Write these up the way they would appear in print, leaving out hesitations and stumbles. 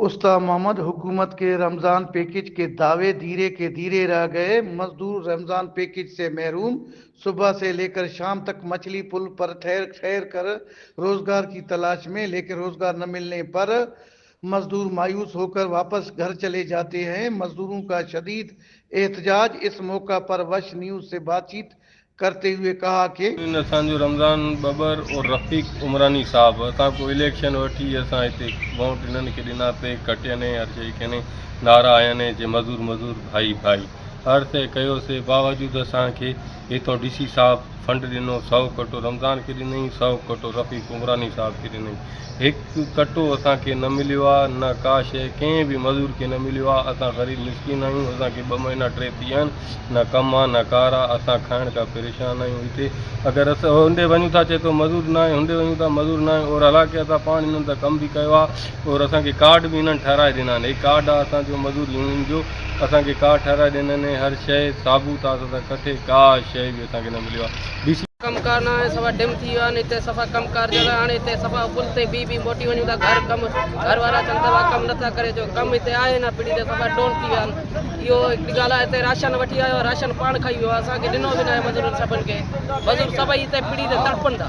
उस्ताद मोहम्मद हुकूमत के रमजान पैकेज के दावे धीरे के धीरे रह गए। मजदूर रमजान पैकेज से महरूम। सुबह से लेकर शाम तक मछली पुल पर ठहर ठहर कर रोजगार की तलाश में, लेकिन रोजगार न मिलने पर मजदूर मायूस होकर वापस घर चले जाते हैं। मजदूरों का शदीद एहतजाज। इस मौका पर वश न्यूज से बातचीत करते हुए कहा कि असांजो रमज़ान बबर और रफ़ीक उमरानी साहब असां को इलेक्शन वठी असां हिते वोट इन्हनि खे ॾिनासीं, कटियनि हर शइ कयनि, नारा आयनि जे मज़ूर मज़ूर भाई भाई हर शइ कयोसीं। बावजूदि असांखे हितां डी सी साहब फंड ॾिनो, 100 कटो रमज़ान खे ॾिनई, 100 कटो रफ़ीक उमरानी साहब खे ॾिनई। हिकु कटो असांखे न मिलियो आहे, न का शइ कंहिं बि मज़ूर खे न मिलियो आहे। असां ग़रीब मिसकिन आहियूं, असांखे 2 महीना 3 थी विया आहिनि, न कमु आहे न कार आहे। असां खाइण खां परेशान आहियूं। हिते अगरि असां होंॾे वञूं था, चए थो मज़ूर न आहे, होंॾे वञूं था मज़ूर न आहे। और हालांकि असां पाण हिननि सां कमु बि कयो आहे और असांखे कार्ड बि हिननि ठाराए ॾिना आहिनि। हे कार्ड आहे असांजो मज़ूर यूनियन जो, असांखे कार्ड ठाराए ॾिननि। हर शइ साबूत आहे, असां कठे का शइ बि असांखे न मिलियो आहे। डी सी कमकार ना है, सफ़ा डिम थी वियो आहे। हिते सफ़ा कमकार जॻह हाणे हिते सफ़ा पुल ते बी मोटी वञूं था। घर वारा चवनि था कमु नथा करे, जो कमु हिते आहे न, पीड़ी ते सफ़ा डोन थी विया आहिनि। इहो हिकिड़ी ॻाल्हि आहे। हिते राशन वठी आयो, राशन पाण खाई वियो आहे, असांखे ॾिनो बि न आहे मज़दूरनि सभिनि खे। मज़दूर सभई हिते पीड़ी ते तड़पनि था।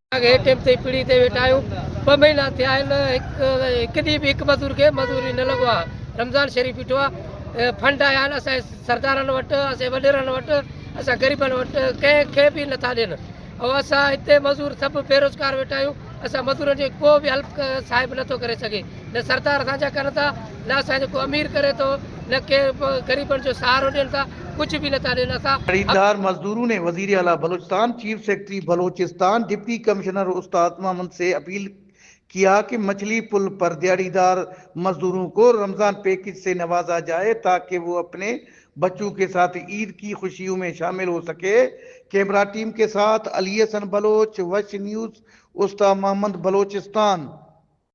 असांखे हेठि ते पीड़ी ते वेठा आहियूं, 2 महीना थिया आहिनि। हिकु ॾींहुं बि हिकु मज़दूर खे मज़दूरी न लॻो आहे। रमज़ान शरीफ़ बीठो आहे, फंड आया आहिनि असांजे सरदारनि वटि, असांजे वॾेरनि वटि, असां ग़रीबनि वटि कंहिंखे बि नथा ॾियनि। ऐं असां हिते मज़दूर सभु बेरोज़गार वेठा आहियूं। असां मज़दूरनि जी को बि हेल्प साहिब नथो करे सघे, न सरदार असांजा कनि था, न असांजो को अमीर करे थो, न के ग़रीबनि जो सहारो ॾियनि था, कुझु बि नथा ॾियनि। असां खरीदार मजदूरों ने वजीर आला Balochistan, chief secretary Balochistan, deputy commissioner उस्ताद मोहम्मद से अपील किया कि मछली पुल पर दिहाड़ीदार मजदूरों को रमजान पैकेज से नवाजा जाए ताकि वो अपने बच्चों के साथ ईद की खुशियों में शामिल हो सके। कैमरा टीम के साथ अली हसन बलोच, वश न्यूज, उस्ताद मोहम्मद, बलूचिस्तान।